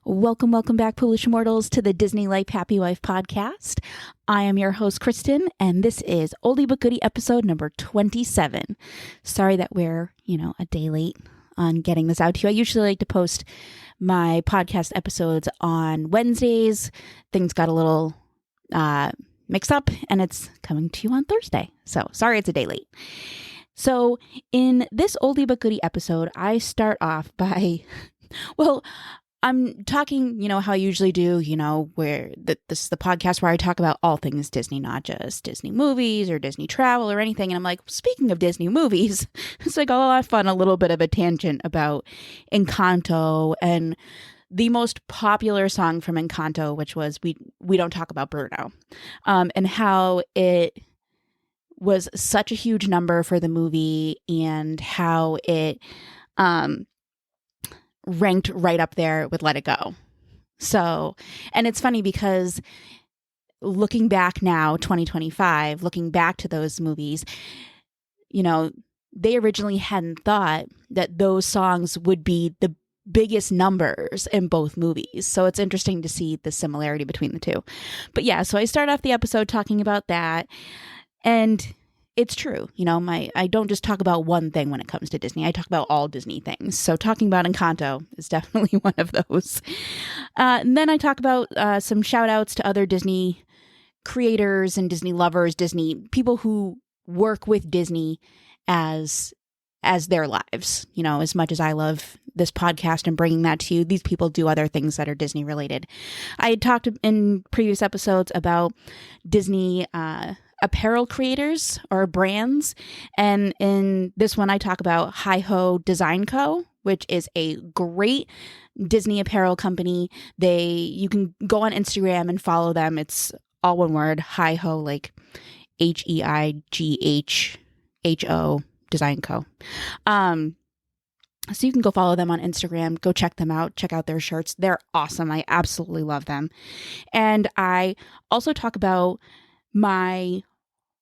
Welcome back, foolish mortals, to the Disney Life Happy Wife podcast. I am your host, Kristen, and this is Oldie But Goodie episode number 27. Sorry that we're, a day late on getting this out to you. I usually like to post my podcast episodes on Wednesdays. Things got a little mixed up, and it's coming to you on Thursday. So sorry it's a day late. So in this Oldie But Goodie episode, I start off by, I'm talking, how I usually do, where this is the podcast where I talk about all things Disney, not just Disney movies or Disney travel or anything. And I'm like, speaking of Disney movies, it's like I'll have fun, a little bit of a tangent about Encanto and the most popular song from Encanto, which was We Don't Talk About Bruno, and how it was such a huge number for the movie and how it ranked right up there with Let It Go. So, and it's funny because looking back now, 2025, looking back to those movies, they originally hadn't thought that those songs would be the biggest numbers in both movies. So it's interesting to see the similarity between the two. But yeah, so I start off the episode talking about that. And it's true. I don't just talk about one thing when it comes to Disney. I talk about all Disney things. So talking about Encanto is definitely one of those. And then I talk about some shout outs to other Disney creators and Disney lovers, Disney people who work with Disney as their lives. As much as I love this podcast and bringing that to you, these people do other things that are Disney related. I had talked in previous episodes about Disney apparel creators or brands. And in this one, I talk about Hi Ho Design Co., which is a great Disney apparel company. You can go on Instagram and follow them. It's all one word, Hi Ho, like HEIGHHO Design Co. So you can go follow them on Instagram, go check them out, check out their shirts. They're awesome. I absolutely love them. And I also talk about my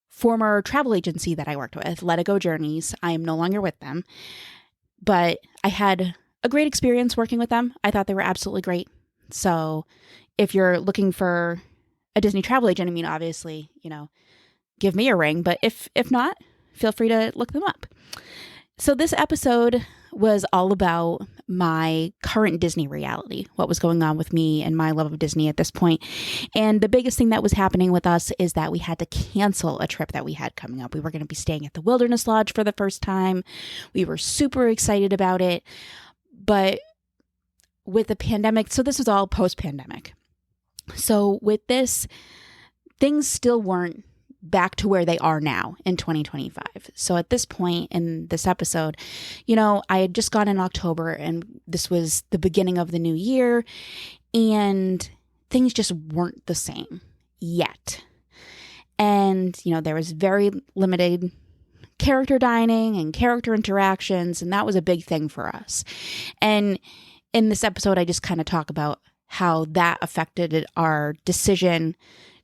former travel agency that I worked with, Let It Go Journeys. I am no longer with them, but I had a great experience working with them. I thought they were absolutely great. So if you're looking for a Disney travel agent, obviously, give me a ring, but if not, feel free to look them up. So this episode was all about my current Disney reality, what was going on with me and my love of Disney at this point. And the biggest thing that was happening with us is that we had to cancel a trip that we had coming up. We were going to be staying at the Wilderness Lodge for the first time. We were super excited about it. But with the pandemic, so this was all post-pandemic. So with this, things still weren't back to where they are now in 2025. So at this point in this episode, I had just gone in October and this was the beginning of the new year and things just weren't the same yet. And, there was very limited character dining and character interactions, and that was a big thing for us. And in this episode, I just kind of talk about how that affected our decision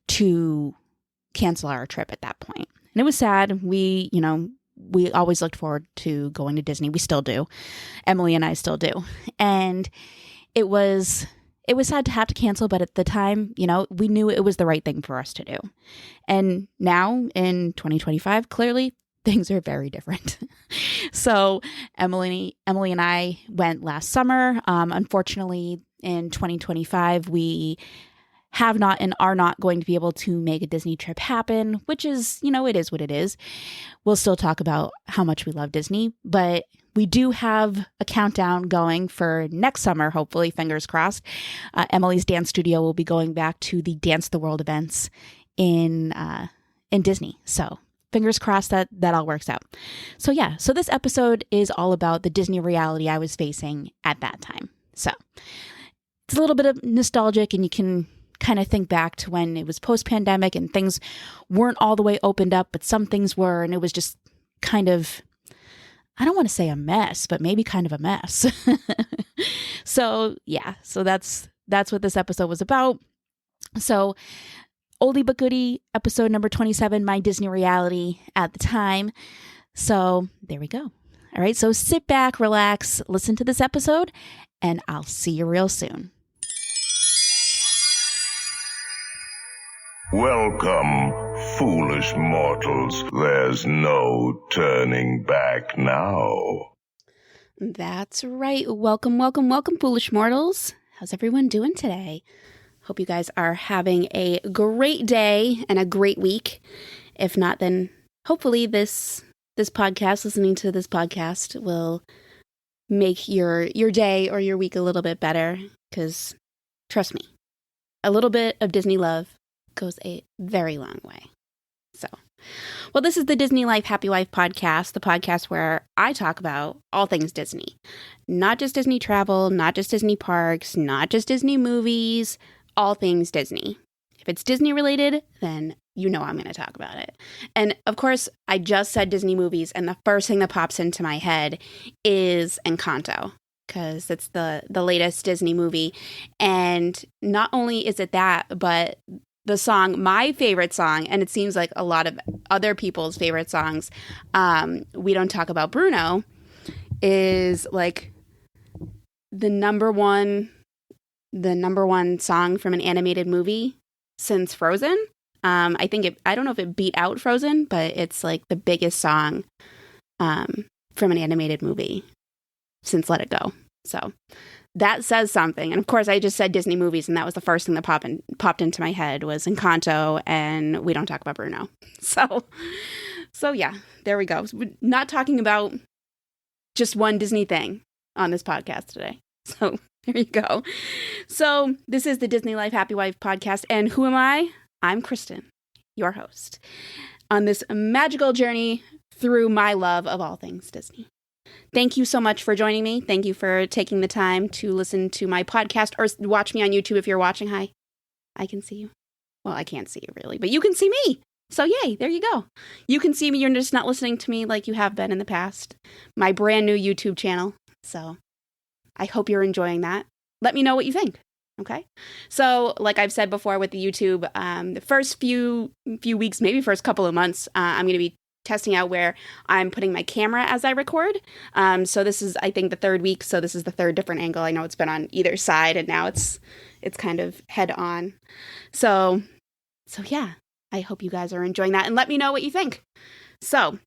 to cancel our trip at that point. And it was sad. We always looked forward to going to Disney. We still do. Emily and I still do. And it was sad to have to cancel, but at the time, we knew it was the right thing for us to do. And now in 2025, clearly things are very different. So Emily and I went last summer. Unfortunately, in 2025, we have not and are not going to be able to make a Disney trip happen, which is, it is what it is. We'll still talk about how much we love Disney, but we do have a countdown going for next summer, hopefully, fingers crossed. Emily's dance studio will be going back to the Dance the World events in Disney. So fingers crossed that all works out. So yeah, so this episode is all about the Disney reality I was facing at that time. So it's a little bit of nostalgic, and you can kind of think back to when it was post-pandemic and things weren't all the way opened up, but some things were, and it was just kind of, I don't want to say a mess, but maybe kind of a mess. So yeah, so that's what this episode was about. So Oldie But Goodie, episode number 27, my Disney reality at the time. So there we go. All right, so sit back, relax, listen to this episode, and I'll see you real soon. Welcome, foolish mortals. There's no turning back now. That's right. Welcome, welcome, welcome, foolish mortals. How's everyone doing today? Hope you guys are having a great day and a great week. If not, then hopefully this podcast, listening to this podcast, will make your day or your week a little bit better. Because trust me, a little bit of Disney love goes a very long way. So, well, this is the Disney Life Happy Wife podcast, the podcast where I talk about all things Disney. Not just Disney travel, not just Disney parks, not just Disney movies, all things Disney. If it's Disney related, then you know I'm going to talk about it. And of course, I just said Disney movies, and the first thing that pops into my head is Encanto, because it's the latest Disney movie. And not only is it that, but the song, my favorite song, and it seems like a lot of other people's favorite songs, We Don't Talk About Bruno, is like the number one song from an animated movie since Frozen. I don't know if it beat out Frozen, but it's like the biggest song from an animated movie since Let It Go. So that says something. And of course, I just said Disney movies, and that was the first thing that popped into my head was Encanto and We Don't Talk About Bruno. So yeah, there we go. We're not talking about just one Disney thing on this podcast today. So there you go. So this is the Disney Life Happy Wife podcast. And who am I? I'm Kristen, your host, on this magical journey through my love of all things Disney. Thank you so much for joining me. Thank you for taking the time to listen to my podcast or watch me on YouTube if you're watching. Hi, I can see you. Well, I can't see you really, but you can see me. So yay, there you go. You can see me. You're just not listening to me like you have been in the past. My brand new YouTube channel. So I hope you're enjoying that. Let me know what you think. Okay. So like I've said before with the YouTube, the first few weeks, maybe first couple of months, I'm going to be testing out where I'm putting my camera as I record. So this is, I think, the third week. So this is the third different angle. I know it's been on either side, and now it's kind of head on. So yeah, I hope you guys are enjoying that, and let me know what you think. So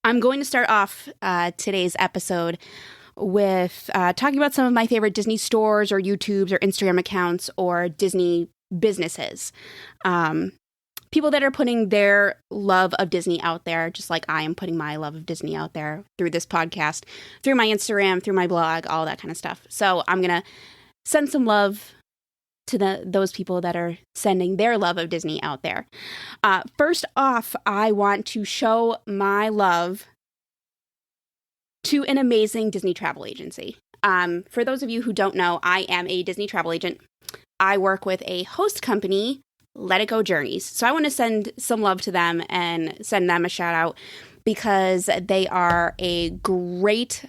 I'm going to start off today's episode with talking about some of my favorite Disney stores or YouTubes or Instagram accounts or Disney businesses. People that are putting their love of Disney out there, just like I am putting my love of Disney out there through this podcast, through my Instagram, through my blog, all that kind of stuff. So I'm going to send some love to those people that are sending their love of Disney out there. First off, I want to show my love to an amazing Disney travel agency. For those of you who don't know, I am a Disney travel agent. I work with a host company, Let It Go Journeys. So I want to send some love to them and send them a shout out because they are a great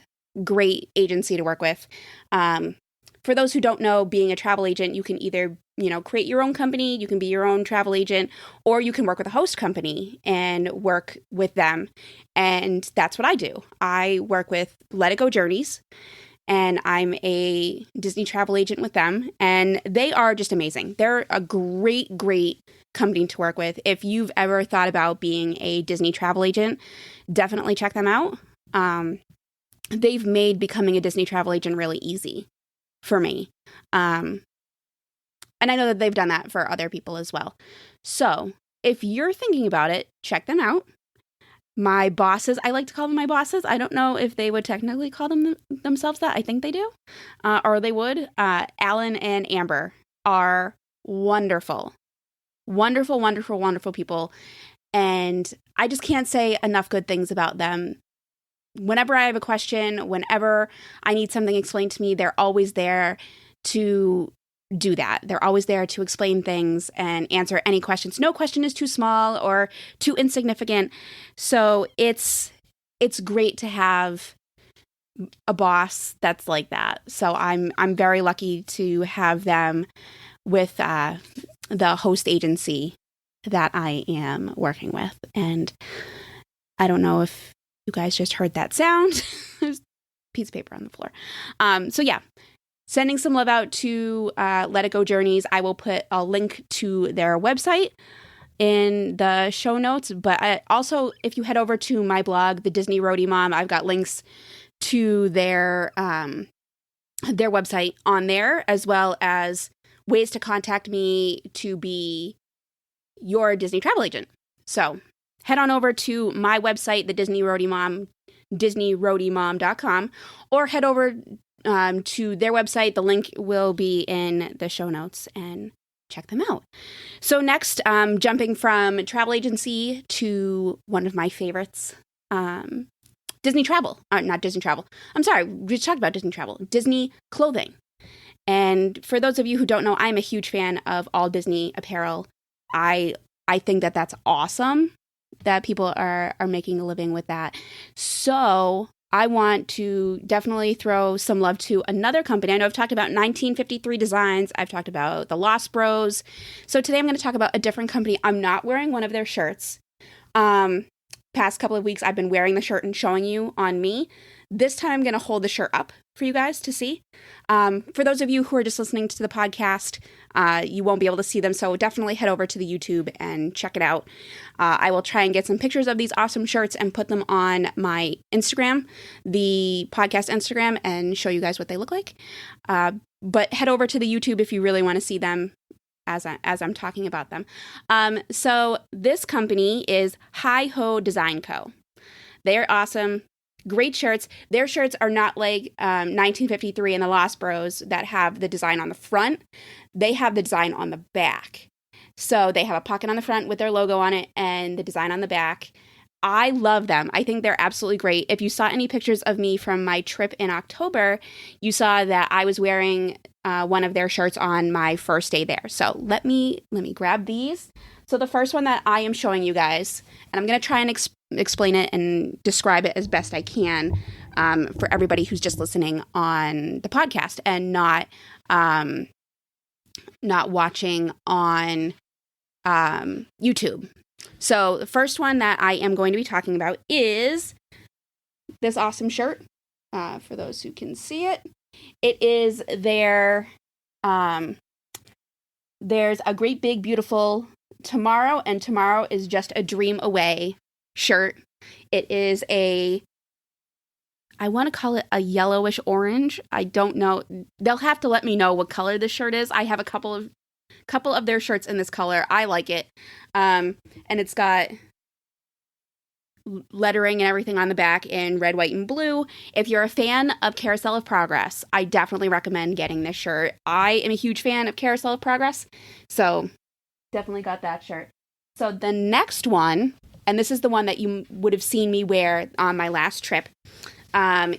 agency to work with. For those who don't know, being a travel agent, you can either, create your own company, you can be your own travel agent, or you can work with a host company and work with them. And that's what I do. I work with Let It Go Journeys, and I'm a Disney travel agent with them, and they are just amazing. They're a great company to work with. If you've ever thought about being a Disney travel agent, definitely check them out. They've made becoming a Disney travel agent really easy for me. And I know that they've done that for other people as well. So if you're thinking about it, check them out. My bosses, I like to call them my bosses. I don't know if they would technically call themselves that. I think they do. Or they would. Alan and Amber are wonderful. Wonderful people. And I just can't say enough good things about them. Whenever I have a question, whenever I need something explained to me, they're always there to do that. They're always there to explain things and answer any questions. No question is too small or too insignificant. So it's great to have a boss that's like that. So I'm very lucky to have them with the host agency that I am working with. And I don't know if you guys just heard that sound. There's a piece of paper on the floor. So yeah, sending some love out to Let It Go Journeys. I will put a link to their website in the show notes. But also, if you head over to my blog, The Disney Roadie Mom, I've got links to their website on there, as well as ways to contact me to be your Disney travel agent. So head on over to my website, the Disney Roadie Mom, DisneyRoadieMom.com, or head over to their website. The link will be in the show notes, and check them out. So next, jumping from travel agency to one of my favorites, Disney travel. Not Disney travel. I'm sorry, we just talked about Disney travel. Disney clothing. And for those of you who don't know, I'm a huge fan of all Disney apparel. I think that that's awesome that people are making a living with that. So I want to definitely throw some love to another company. I know I've talked about 1953 Designs. I've talked about the Lost Bros. So today I'm going to talk about a different company. I'm not wearing one of their shirts. Past couple of weeks, I've been wearing the shirt and showing you on me. This time I'm going to hold the shirt up for you guys to see. For those of you who are just listening to the podcast, you won't be able to see them, so definitely head over to the YouTube and check it out. I will try and get some pictures of these awesome shirts and put them on my Instagram, the podcast Instagram, and show you guys what they look like. But head over to the YouTube if you really want to see them as I'm talking about them. So this company is Hi Ho Design Co. They're awesome. Great shirts. Their shirts are not like 1953 and the Lost Bros that have the design on the front. They have the design on the back. So they have a pocket on the front with their logo on it and the design on the back. I love them. I think they're absolutely great. If you saw any pictures of me from my trip in October, you saw that I was wearing one of their shirts on my first day there. So let me grab these. So the first one that I am showing you guys, and I'm going to try and explain it and describe it as best I can for everybody who's just listening on the podcast and not watching on YouTube. So the first one that I am going to be talking about is this awesome shirt. For those who can see it, it is there's a great big beautiful tomorrow, and tomorrow is just a dream away shirt. It is I want to call it a yellowish orange. I don't know. They'll have to let me know what color this shirt is. I have a couple of their shirts in this color. I like it. And it's got lettering and everything on the back in red, white, and blue. If you're a fan of Carousel of Progress, I definitely recommend getting this shirt. I am a huge fan of Carousel of Progress, so definitely got that shirt. So the next one, and this is the one that you would have seen me wear on my last trip,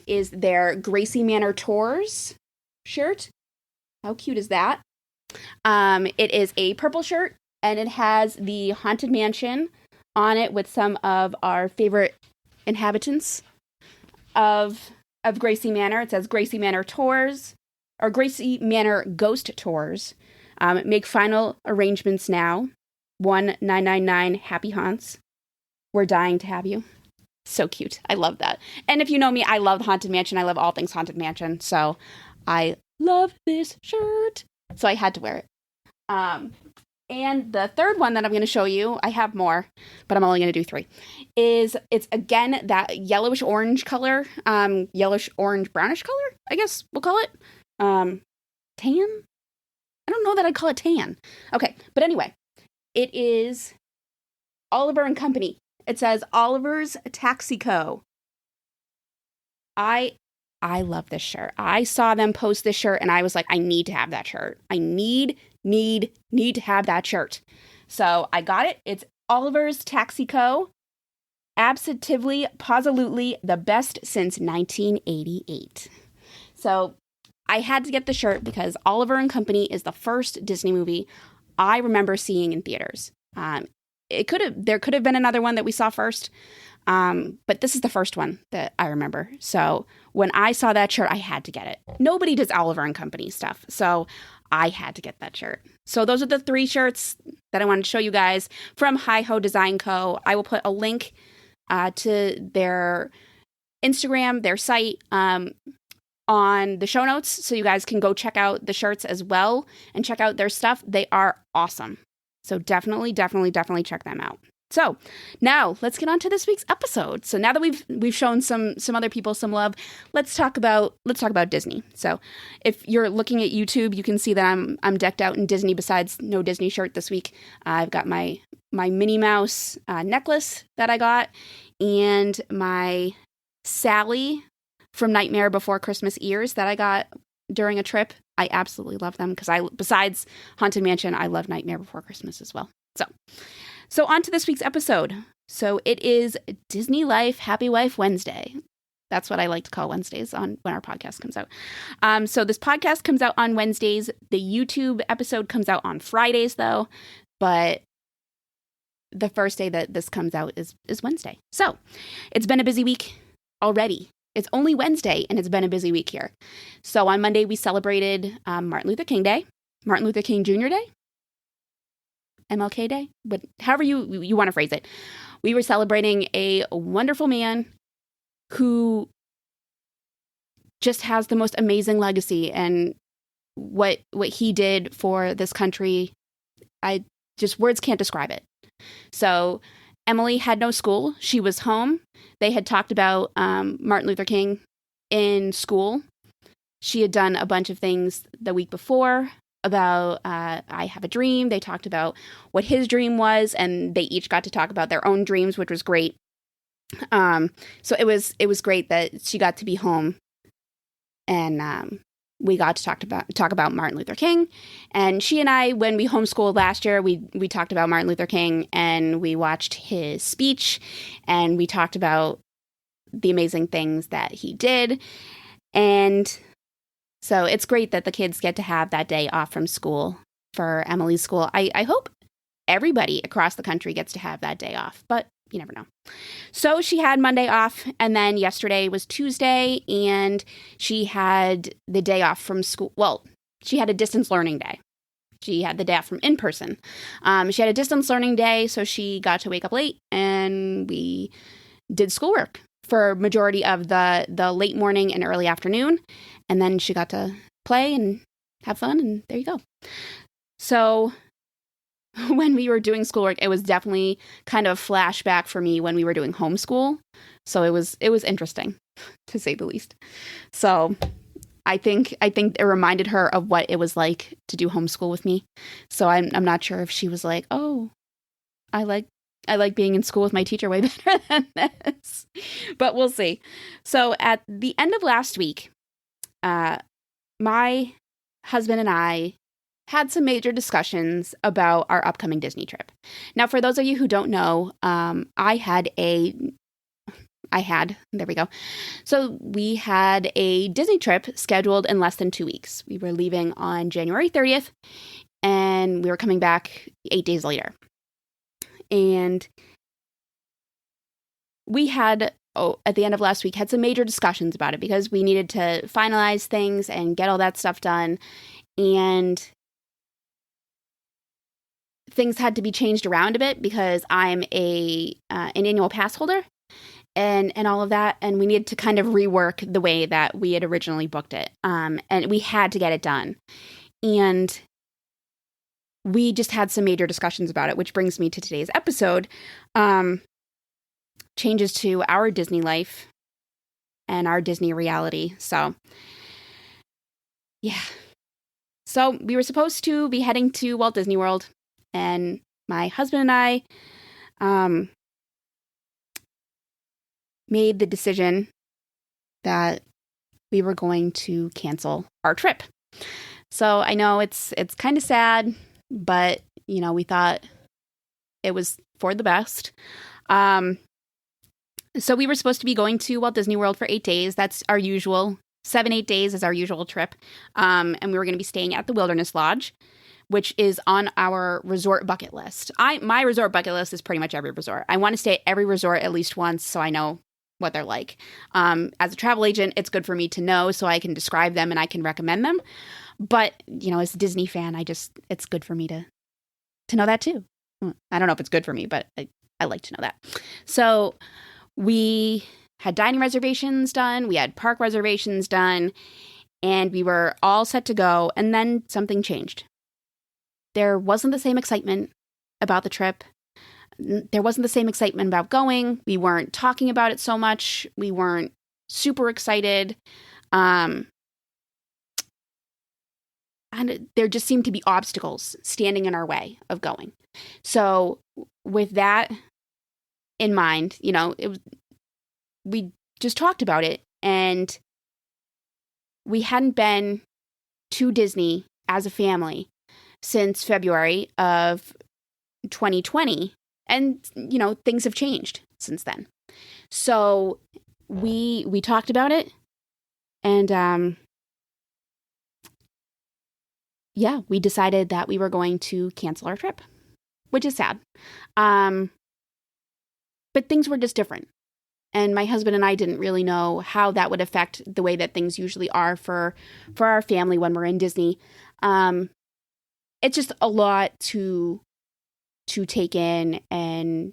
is their Gracie Manor Tours shirt. How cute is that? It is a purple shirt, and it has the Haunted Mansion on it with some of our favorite inhabitants of Gracie Manor. It says Gracie Manor Tours, or Gracie Manor Ghost Tours. Make final arrangements now. 1999 Happy Haunts. We're dying to have you. So cute. I love that. And if you know me, I love Haunted Mansion. I love all things Haunted Mansion. So I love this shirt. So I had to wear it. And the third one that I'm going to show you, I have more, but I'm only going to do 3, it's again that yellowish orange color, yellowish orange brownish color, I guess we'll call it. Tan? I don't know that I'd call it tan. Okay, but anyway, it is Oliver and Company. It says Oliver's Taxi Co. I love this shirt. I saw them post this shirt and I was like, I need to have that shirt. I need to have that shirt. So I got it. It's Oliver's Taxi Co. Absolutely, positively the best since 1988. So I had to get the shirt because Oliver and Company is the first Disney movie I remember seeing in theaters. There could have been another one that we saw first. But this is the first one that I remember. So when I saw that shirt, I had to get it. Nobody does Oliver and Company stuff. So I had to get that shirt. So those are the 3 shirts that I wanted to show you guys from Hi Ho Design Co. I will put a link to their Instagram, their site, on the show notes so you guys can go check out the shirts as well and check out their stuff. They are awesome. So definitely check them out. So now let's get on to this week's episode. So now that we've shown some other people some love, let's talk about Disney. So if you're looking at YouTube, you can see that I'm decked out in Disney. Besides no Disney shirt this week, I've got my Minnie Mouse necklace that I got and my Sally from Nightmare Before Christmas ears that I got during a trip. I absolutely love them because besides Haunted Mansion, I love Nightmare Before Christmas as well. So on to this week's episode. So it is Disney Life Happy Wife Wednesday. That's what I like to call Wednesdays when our podcast comes out. So this podcast comes out on Wednesdays. The YouTube episode comes out on Fridays, though. But the first day that this comes out is Wednesday. So it's been a busy week already. It's only Wednesday, and it's been a busy week here. So on Monday, we celebrated Martin Luther King Day, Martin Luther King Jr. Day, MLK Day, but however you want to phrase it. We were celebrating a wonderful man who just has the most amazing legacy, and what he did for this country, words can't describe it. So Emily had no school. She was home. They had talked about Martin Luther King in school. She had done a bunch of things the week before about I Have a Dream. They talked about what his dream was, and they each got to talk about their own dreams, which was great. So it was great that she got to be home, and we got to talk about Martin Luther King. And she and I, when we homeschooled last year, we talked about Martin Luther King, and we watched his speech, and we talked about the amazing things that he did. And so it's great that the kids get to have that day off from school for Emily's school. I hope everybody across the country gets to have that day off, but you never know. So she had Monday off, and then yesterday was Tuesday, and she had the day off from school. Well, she had a distance learning day. She had the day off from in-person. She had a distance learning day, so she got to wake up late, and we did schoolwork for majority of the late morning and early afternoon, and then she got to play and have fun, and there you go. So when we were doing schoolwork, it was definitely kind of a flashback for me when we were doing homeschool. So it was interesting, to say the least. So I think it reminded her of what it was like to do homeschool with me. So I'm not sure if she was like, oh, I like being in school with my teacher way better than this. But we'll see. So at the end of last week, my husband and I had some major discussions about our upcoming Disney trip. Now, for those of you who don't know, there we go. So we had a Disney trip scheduled in less than 2 weeks. We were leaving on January 30th, and we were coming back 8 days later. And we had, at the end of last week, had some major discussions about it because we needed to finalize things and get all that stuff done. And things had to be changed around a bit because I'm an annual pass holder and all of that. And we needed to kind of rework the way that we had originally booked it. And we had to get it done. And we just had some major discussions about it, which brings me to today's episode. Changes to our Disney life and our Disney reality. So, yeah. So we were supposed to be heading to Walt Disney World, and my husband and I made the decision that we were going to cancel our trip. So I know it's kind of sad, but we thought it was for the best. So we were supposed to be going to Walt Disney World for 8 days. That's our usual 7-8 days is our usual trip. And we were going to be staying at the Wilderness Lodge, which is on our resort bucket list. My resort bucket list is pretty much every resort. I want to stay at every resort at least once so I know what they're like. As a travel agent, it's good for me to know so I can describe them and I can recommend them. But, as a Disney fan, it's good for me to know that too. I don't know if it's good for me, but I like to know that. So we had dining reservations done, we had park reservations done, and we were all set to go, and then something changed. There wasn't the same excitement about the trip. There wasn't the same excitement about going. We weren't talking about it so much. We weren't super excited. And there just seemed to be obstacles standing in our way of going. So with that in mind, we just talked about it, and we hadn't been to Disney as a family since February of 2020. And, things have changed since then. So we talked about it, and we decided that we were going to cancel our trip, which is sad. But things were just different. And my husband and I didn't really know how that would affect the way that things usually are for our family when we're in Disney. It's just a lot to take in and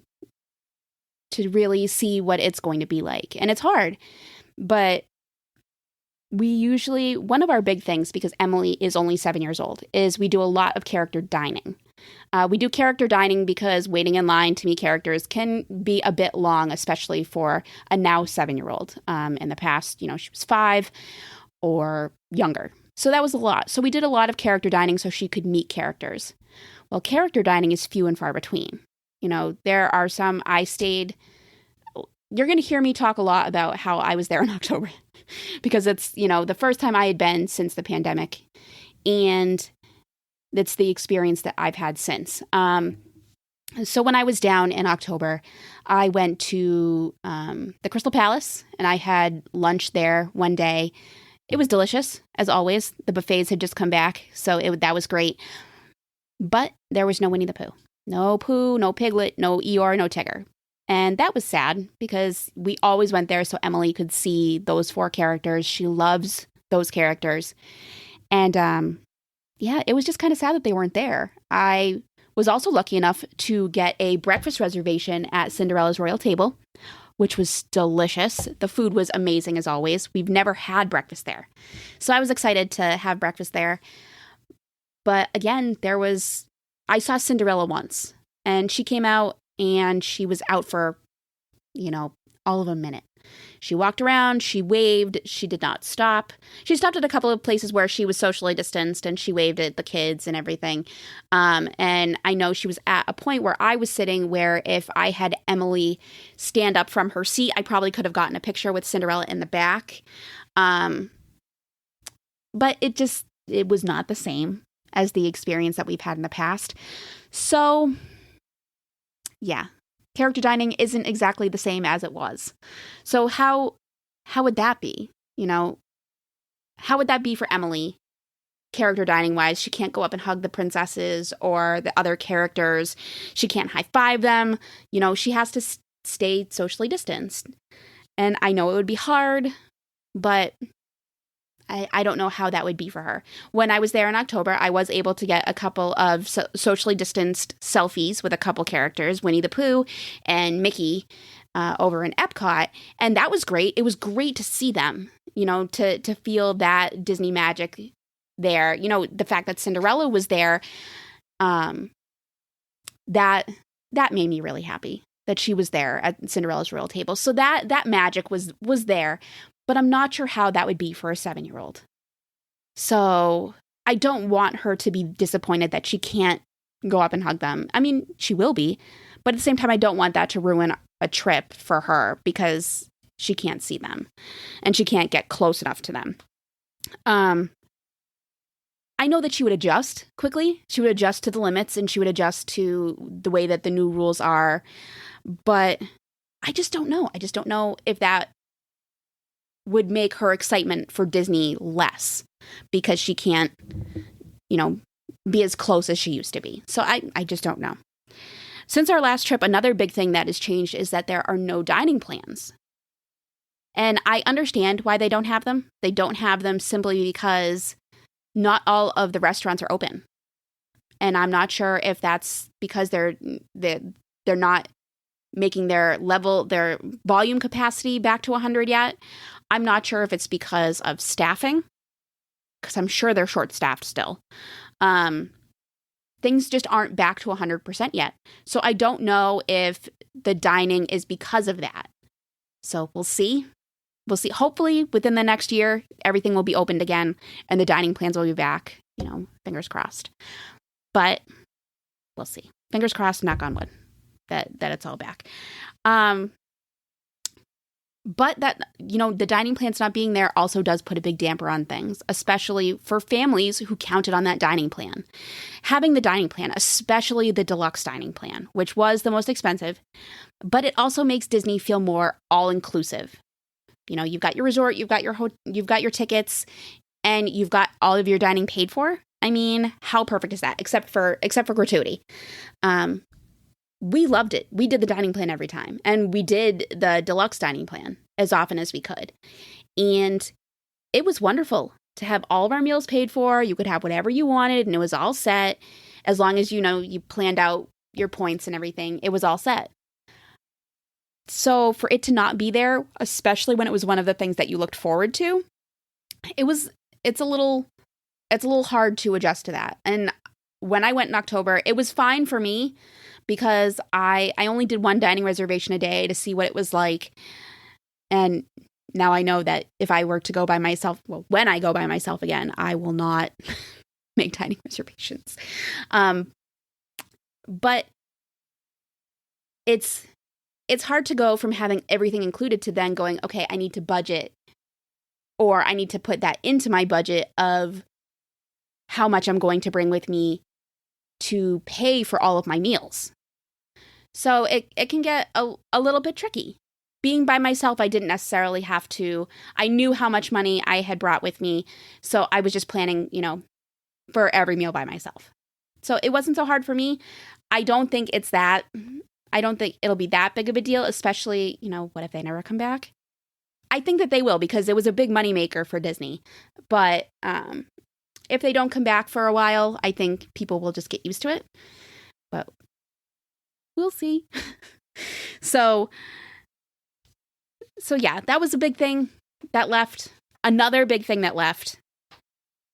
to really see what it's going to be like. And it's hard, but one of our big things, because Emily is only 7 years old, is we do a lot of character dining. We do character dining because waiting in line to meet characters can be a bit long, especially for a now 7-year-old. In the past, she was 5 or younger. So that was a lot. So we did a lot of character dining so she could meet characters. Well, character dining is few and far between. There are some you're going to hear me talk a lot about how I was there in October because it's, the first time I had been since the pandemic, and that's the experience that I've had since. So when I was down in October, I went to the Crystal Palace, and I had lunch there one day. It was delicious, as always. The buffets had just come back, so that was great. But there was no Winnie the Pooh. No Pooh, no Piglet, no Eeyore, no Tigger. And that was sad because we always went there so Emily could see those 4 characters. She loves those characters. And it was just kind of sad that they weren't there. I was also lucky enough to get a breakfast reservation at Cinderella's Royal Table, which was delicious. The food was amazing as always. We've never had breakfast there. So I was excited to have breakfast there. But again, I saw Cinderella once, and she came out, and she was out for, all of a minute. She walked around, she waved, she did not stop. She stopped at a couple of places where she was socially distanced, and she waved at the kids and everything. And I know she was at a point where I was sitting where if I had Emily stand up from her seat, I probably could have gotten a picture with Cinderella in the back. But it was not the same as the experience that we've had in the past. So, yeah, character dining isn't exactly the same as it was. So how would that be? How would that be for Emily, character dining wise? She can't go up and hug the princesses or the other characters. She can't high five them. She has to stay socially distanced. And I know it would be hard, but I don't know how that would be for her. When I was there in October, I was able to get a couple of socially distanced selfies with a couple characters, Winnie the Pooh and Mickey, over in Epcot. And that was great. It was great to see them, to feel that Disney magic there. The fact that Cinderella was there, that made me really happy that she was there at Cinderella's Royal Table. So that magic was there. But I'm not sure how that would be for a 7-year-old. So I don't want her to be disappointed that she can't go up and hug them. I mean, she will be. But at the same time, I don't want that to ruin a trip for her because she can't see them. And she can't get close enough to them. I know that she would adjust quickly. She would adjust to the limits, and she would adjust to the way that the new rules are. But I just don't know. I just don't know if that would make her excitement for Disney less because she can't, be as close as she used to be. So I just don't know. Since our last trip, another big thing that has changed is that there are no dining plans. And I understand why they don't have them. They don't have them simply because not all of the restaurants are open. And I'm not sure if that's because they're not making their volume capacity back to 100 yet. I'm not sure if it's because of staffing, because I'm sure they're short-staffed still. Things just aren't back to 100% yet. So I don't know if the dining is because of that. So we'll see. We'll see. Hopefully within the next year, everything will be opened again and the dining plans will be back. Fingers crossed. But we'll see. Fingers crossed, knock on wood, that it's all back. But that, the dining plans not being there also does put a big damper on things, especially for families who counted on that dining plan. Having the dining plan, especially the deluxe dining plan, which was the most expensive, but it also makes Disney feel more all-inclusive. You've got your resort, you've got your tickets, and you've got all of your dining paid for. I mean, how perfect is that? Except for gratuity. We loved it. We did the dining plan every time, and we did the deluxe dining plan as often as we could. And it was wonderful to have all of our meals paid for. You could have whatever you wanted, and it was all set. As long as, you planned out your points and everything, it was all set. So for it to not be there, especially when it was one of the things that you looked forward to, it's a little hard to adjust to that. And when I went in October, it was fine for me, because I only did one dining reservation a day to see what it was like. And now I know that if I were to go by myself, when I go by myself again, I will not make dining reservations. But it's hard to go from having everything included to then going, okay, I need to budget, or I need to put that into my budget of how much I'm going to bring with me to pay for all of my meals. So it can get a little bit tricky. Being by myself, I didn't necessarily have to. I knew how much money I had brought with me, so I was just planning, for every meal by myself. So it wasn't so hard for me. I don't think it'll be that big of a deal, especially, what if they never come back? I think that they will, because it was a big moneymaker for Disney. But if they don't come back for a while, I think people will just get used to it. But we'll see. So yeah, that was a big thing that left. Another big thing that left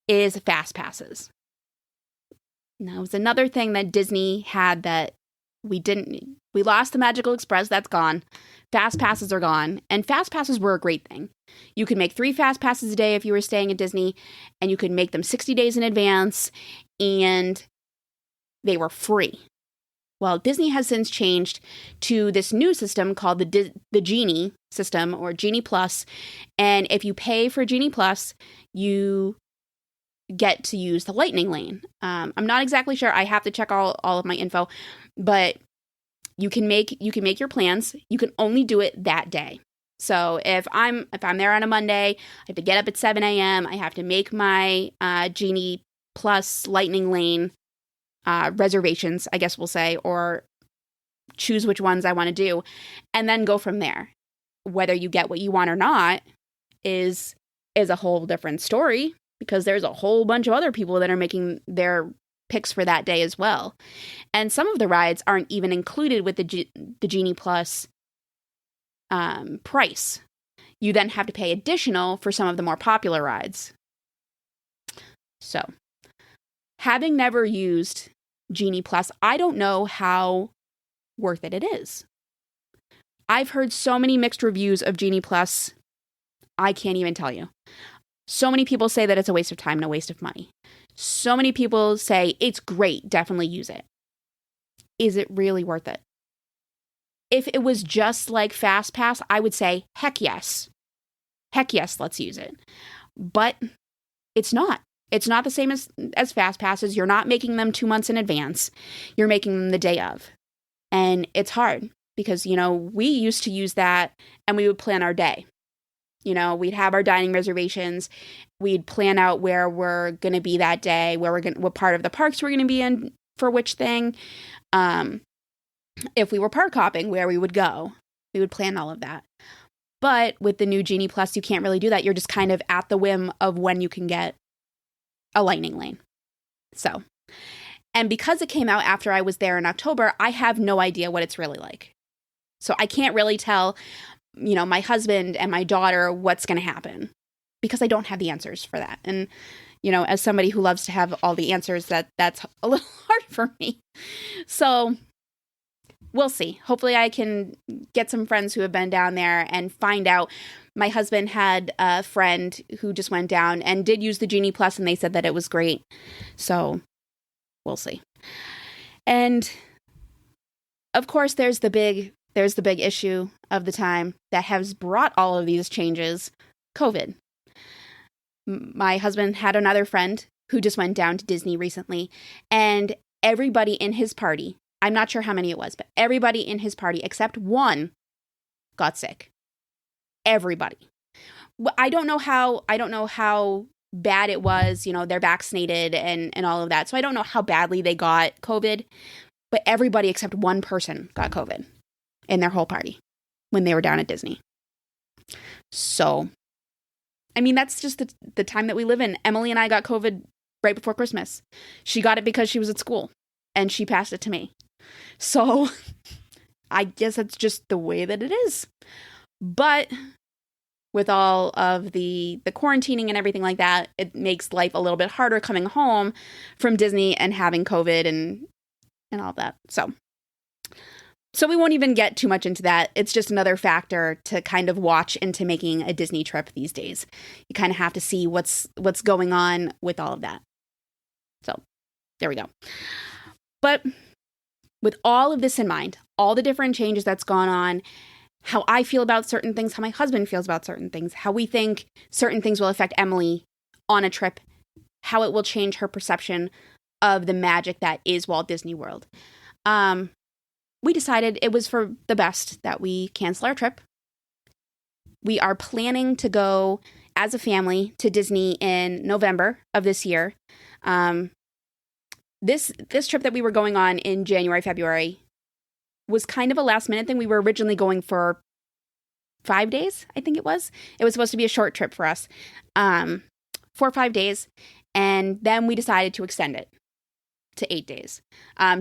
is fast passes. Now, it was another thing that Disney had that we lost. The Magical Express, that's gone. Fast passes are gone. And fast passes were a great thing. You could make 3 fast passes a day if you were staying at Disney, and you could make them 60 days in advance, and they were free. Well, Disney has since changed to this new system called the Genie system, or Genie Plus. And if you pay for Genie Plus, you get to use the Lightning Lane. I'm not exactly sure. I have to check all of my info, but you can make your plans. You can only do it that day. So if I'm there on a Monday, I have to get up at 7 a.m. I have to make my Genie Plus Lightning Lane reservations, I guess we'll say, or choose which ones I want to do, and then go from there. Whether you get what you want or not is a whole different story, because there's a whole bunch of other people that are making their picks for that day as well. And some of the rides aren't even included with the Genie Plus price. You then have to pay additional for some of the more popular rides. So, having never used Genie Plus, I don't know how worth it is. I've heard so many mixed reviews of Genie Plus, I can't even tell you. So many people say that it's a waste of time and a waste of money. So many people say it's great, definitely use it. Is it really worth it? If it was just like FastPass, I would say, heck yes. Heck yes, let's use it. But it's not. It's not the same as fast passes. You're not making them 2 months in advance. You're making them the day of. And it's hard because, we used to use that and we would plan our day. We'd have our dining reservations. We'd plan out where we're going to be that day, what part of the parks we're going to be in for which thing. If we were park hopping, where we would go. We would plan all of that. But with the new Genie Plus, you can't really do that. You're just kind of at the whim of when you can get a Lightning Lane. So, and because it came out after I was there in October, I have no idea what it's really like. So I can't really tell, my husband and my daughter what's going to happen because I don't have the answers for that. And, as somebody who loves to have all the answers, that's a little hard for me. So we'll see. Hopefully I can get some friends who have been down there and find out. My husband had a friend who just went down and did use the Genie Plus, and they said that it was great. So we'll see. And of course, there's the big issue of the time that has brought all of these changes, COVID. My husband had another friend who just went down to Disney recently, and everybody in his party, I'm not sure how many it was, but everybody in his party except one got sick. Everybody. I don't know how bad it was. They're vaccinated and all of that. So I don't know how badly they got COVID, but everybody except one person got COVID in their whole party when they were down at Disney. So, that's just the time that we live in. Emily and I got COVID right before Christmas. She got it because she was at school and she passed it to me. So I guess that's just the way that it is. But with all of the quarantining and everything like that, it makes life a little bit harder coming home from Disney and having COVID and all that. So we won't even get too much into that. It's just another factor to kind of watch into making a Disney trip these days. You kind of have to see what's going on with all of that. So there we go. But with all of this in mind, all the different changes that's gone on, how I feel about certain things, how my husband feels about certain things, how we think certain things will affect Emily on a trip, how it will change her perception of the magic that is Walt Disney World. We decided it was for the best that we cancel our trip. We are planning to go as a family to Disney in November of this year. This trip that we were going on in January, February was kind of a last minute thing. We were originally going for 5 days, I think it was. It was supposed to be a short trip for us, 4 or 5 days. And then we decided to extend it to 8 days.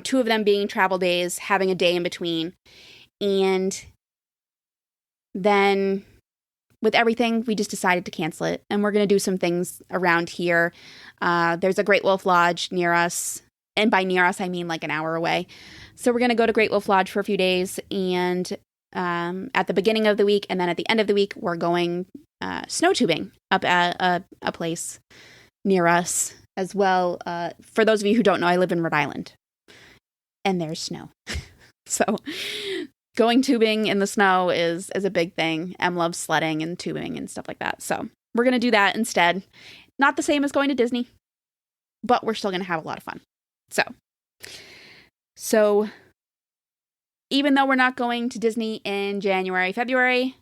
2 of them being travel days, having a day in between. And then with everything, we just decided to cancel it. And we're going to do some things around here. There's a Great Wolf Lodge near us. And by near us, I mean like an hour away. So we're going to go to Great Wolf Lodge for a few days. And at the beginning of the week and then at the end of the week, we're going snow tubing up at a place near us as well. For those of you who don't know, I live in Rhode Island. And there's snow. So going tubing in the snow is a big thing. Em loves sledding and tubing and stuff like that. So we're going to do that instead. Not the same as going to Disney, but we're still going to have a lot of fun. So even though we're not going to Disney in January, February,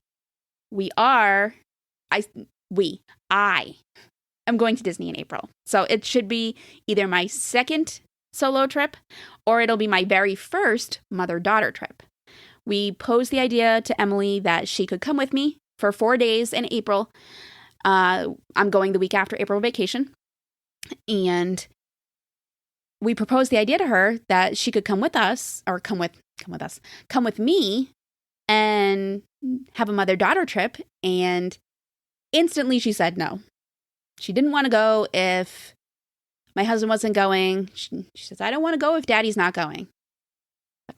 I am going to Disney in April. So it should be either my second solo trip or it'll be my very first mother-daughter trip. We posed the idea to Emily that she could come with me for 4 days in April. I'm going the week after April vacation. And we proposed the idea to her that she could come with us, or come with me and have a mother-daughter trip. And instantly she said no. She didn't want to go if my husband wasn't going. She says, I don't want to go if daddy's not going.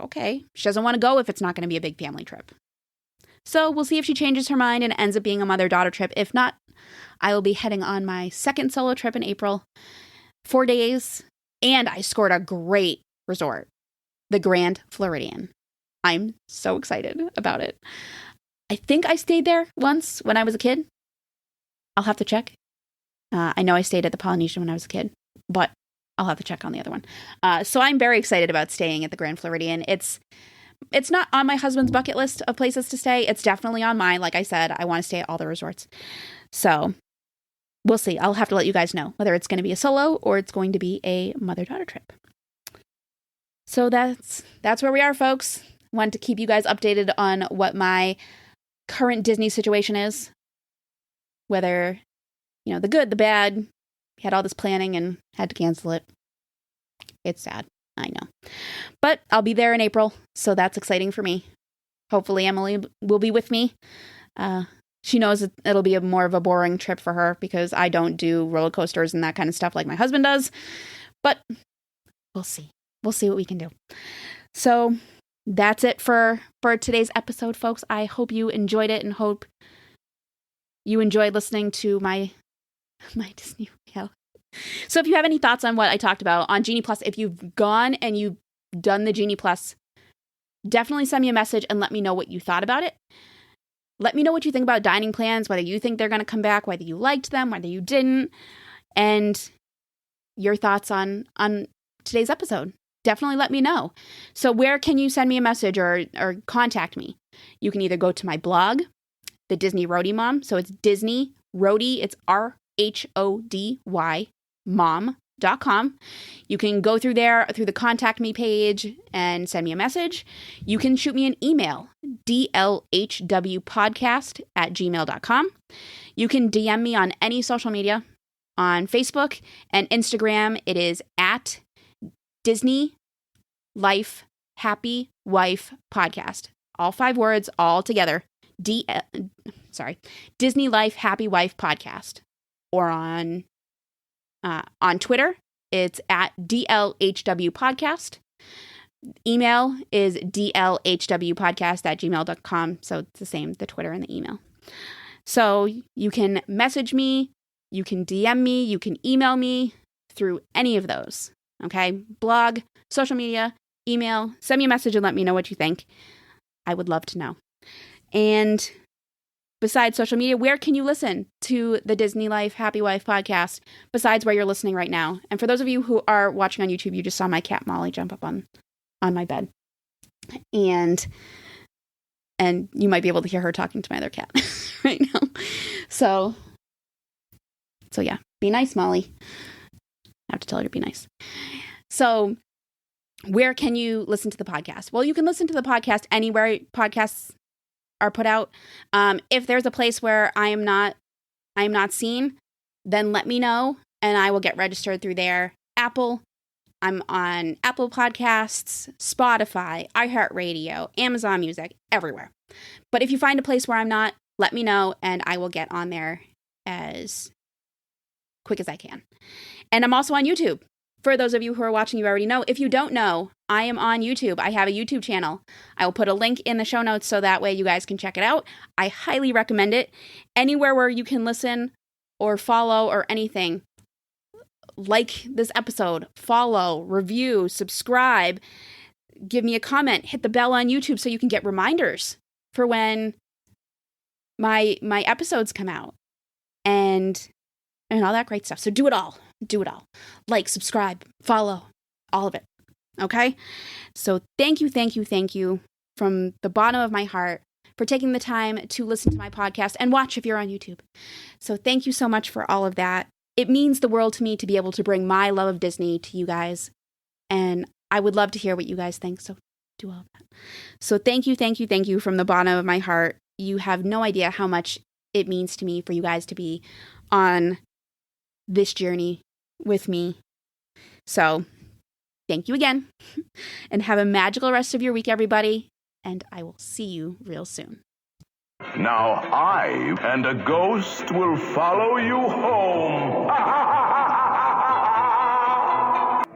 Okay. She doesn't want to go if it's not going to be a big family trip. So we'll see if she changes her mind and ends up being a mother-daughter trip. If not, I will be heading on my second solo trip in April, 4 days. And I scored a great resort, the Grand Floridian. I'm so excited about it. I think I stayed there once when I was a kid. I'll have to check. I know I stayed at the Polynesian when I was a kid, but I'll have to check on the other one. So I'm very excited about staying at the Grand Floridian. It's not on my husband's bucket list of places to stay. It's definitely on mine. Like I said, I want to stay at all the resorts. So we'll see. I'll have to let you guys know whether it's going to be a solo or it's going to be a mother-daughter trip. So that's where we are, folks. Want to keep you guys updated on what my current Disney situation is. Whether, the good, the bad. We had all this planning and had to cancel it. It's sad. I know. But I'll be there in April, so that's exciting for me. Hopefully Emily will be with me. She knows it'll be more of a boring trip for her because I don't do roller coasters and that kind of stuff like my husband does. But we'll see. We'll see what we can do. So that's it for today's episode, folks. I hope you enjoyed it and hope you enjoyed listening to my Disney reality. So if you have any thoughts on what I talked about on Genie Plus, if you've gone and you've done the Genie Plus, definitely send me a message and let me know what you thought about it. Let me know what you think about dining plans, whether you think they're going to come back, whether you liked them, whether you didn't, and your thoughts on today's episode. Definitely let me know. So where can you send me a message or contact me? You can either go to my blog, The Disney Roadie Mom. So it's Disney Roadie. It's RHODY mom.com. You can go through there, through the contact me page and send me a message. You can shoot me an email, dlhwpodcast@gmail.com. You can DM me on any social media. On Facebook and Instagram, it is at Disney Life Happy Wife Podcast. All 5 words, all together. Disney Life Happy Wife Podcast. Or on Twitter, it's at DLHW Podcast. Email is dlhwpodcast@gmail.com. So it's the same, the Twitter and the email. So you can message me, you can DM me, you can email me through any of those. Okay? Blog, social media, email, send me a message and let me know what you think. I would love to know. And besides social media, where can you listen to the Disney Life Happy Wife podcast besides where you're listening right now? And for those of you who are watching on YouTube, you just saw my cat Molly jump up on my bed. And you might be able to hear her talking to my other cat right now. So yeah, be nice, Molly. I have to tell her to be nice. So where can you listen to the podcast? Well, you can listen to the podcast anywhere podcasts are put out. If there's a place where I am not seen, then let me know and I will get registered through there. I'm on Apple Podcasts, Spotify, iHeartRadio, Amazon Music, everywhere. But if you find a place where I'm not, let me know and I will get on there as quick as I can. And I'm also on YouTube. For those of you who are watching, you already know. If you don't know, I am on YouTube. I have a YouTube channel. I will put a link in the show notes so that way you guys can check it out. I highly recommend it. Anywhere where you can listen or follow or anything, like this episode, follow, review, subscribe, give me a comment, hit the bell on YouTube so you can get reminders for when my episodes come out and all that great stuff. So do it all. Do it all. Like, subscribe, follow, all of it. Okay? So thank you from the bottom of my heart for taking the time to listen to my podcast and watch if you're on YouTube. So thank you so much for all of that. It means the world to me to be able to bring my love of Disney to you guys. And I would love to hear what you guys think. So do all of that. So thank you from the bottom of my heart. You have no idea how much it means to me for you guys to be on this journey with me. So thank you again and have a magical rest of your week, everybody. And I will see you real soon. Now I and a ghost will follow you home.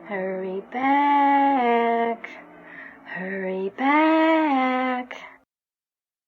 Hurry back, hurry back.